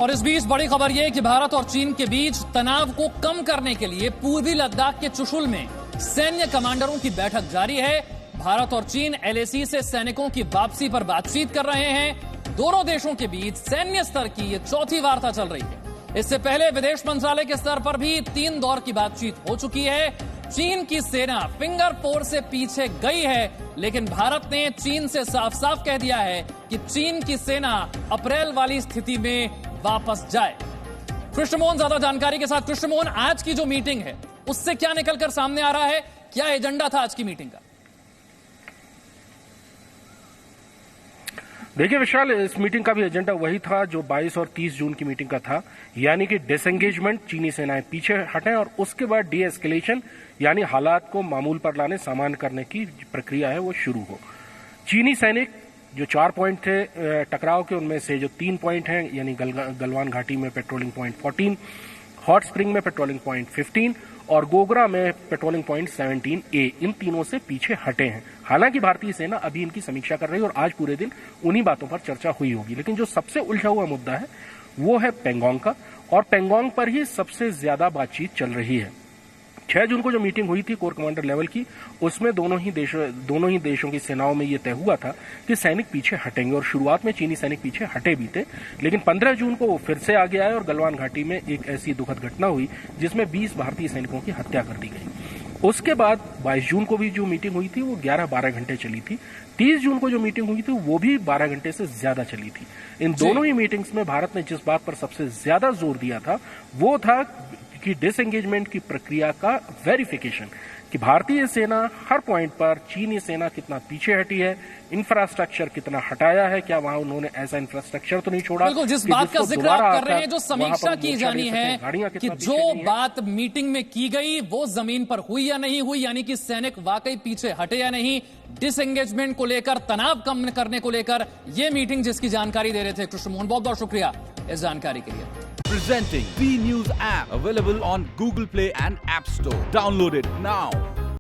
और इस बीच बड़ी खबर यह कि भारत और चीन के बीच तनाव को कम करने के लिए पूर्वी लद्दाख के चुशुल में सैन्य कमांडरों की बैठक जारी है। भारत और चीन LAC से सैनिकों की वापसी पर बातचीत कर रहे हैं। दोनों देशों के बीच सैन्य स्तर की यह चौथी वार्ता चल रही है। इससे पहले विदेश मंत्रालय के स्तर पर भी 3 दौर की बातचीत हो चुकी है। चीन की सेना फिंगर 4 से पीछे गई है, लेकिन भारत ने चीन से साफ साफ कह दिया है कि चीन की सेना अप्रैल वाली स्थिति में वापस जाए। कृष्णमोहन ज्यादा जानकारी के साथ। कृष्णमोहन, आज की जो मीटिंग है उससे क्या निकलकर सामने आ रहा है? क्या एजेंडा था आज की मीटिंग का? देखिए विशाल, इस मीटिंग का भी एजेंडा वही था जो 22 और 30 जून की मीटिंग का था, यानी कि डिसएंगेजमेंट, चीनी सेनाएं पीछे हटें और उसके बाद डी एस्केलेशन यानी हालात को मामूल पर लाने, सामान्य करने की प्रक्रिया है वो शुरू हो। चीनी सैनिक जो 4 पॉइंट थे टकराव के, उनमें से जो 3 पॉइंट हैं यानी गलवान घाटी में पेट्रोलिंग पॉइंट 14, हॉट स्प्रिंग में पेट्रोलिंग पॉइंट 15 और गोगरा में पेट्रोलिंग पॉइंट 17A, इन तीनों से पीछे हटे हैं। हालांकि भारतीय सेना अभी इनकी समीक्षा कर रही है और आज पूरे दिन उन्हीं बातों पर चर्चा हुई होगी। लेकिन जो सबसे उलझा हुआ मुद्दा है वो है पेंगोंग का, और पेंगोंग पर ही सबसे ज्यादा बातचीत चल रही है। 6 जून को जो मीटिंग हुई थी कोर कमांडर लेवल की, उसमें दोनों ही देशों की सेनाओं में यह तय हुआ था कि सैनिक पीछे हटेंगे, और शुरुआत में चीनी सैनिक पीछे हटे भी थे। लेकिन 15 जून को वो फिर से आगे आए और गलवान घाटी में एक ऐसी दुखद घटना हुई जिसमें 20 भारतीय सैनिकों की हत्या कर दी गई। उसके बाद 22 जून को भी जो मीटिंग हुई थी वो 11-12 घंटे चली थी। 30 जून को जो मीटिंग हुई थी वो भी 12 घंटे से ज्यादा चली थी। इन दोनों ही मीटिंग्स में भारत ने जिस बात पर सबसे ज्यादा जोर दिया था वो था कि डिसएंगेजमेंट की प्रक्रिया का वेरिफिकेशन, कि भारतीय सेना हर पॉइंट पर चीनी सेना कितना पीछे हटी है, इंफ्रास्ट्रक्चर कितना हटाया है, क्या वहां उन्होंने ऐसा इंफ्रास्ट्रक्चर तो नहीं छोड़ा। बिल्कुल, जिस बात का जिक्र आप कर रहे हैं, जो समीक्षा की जानी है कि जो बात मीटिंग में की गई वो जमीन पर हुई या नहीं हुई, यानी कि सैनिक वाकई पीछे हटे या नहीं, डिसएंगेजमेंट को लेकर, तनाव कम करने को लेकर ये मीटिंग जिसकी जानकारी दे रहे थे कृष्णमोहन। बहुत बहुत शुक्रिया इस जानकारी के लिए। Presenting V News app, available on Google Play and App Store. Download it now.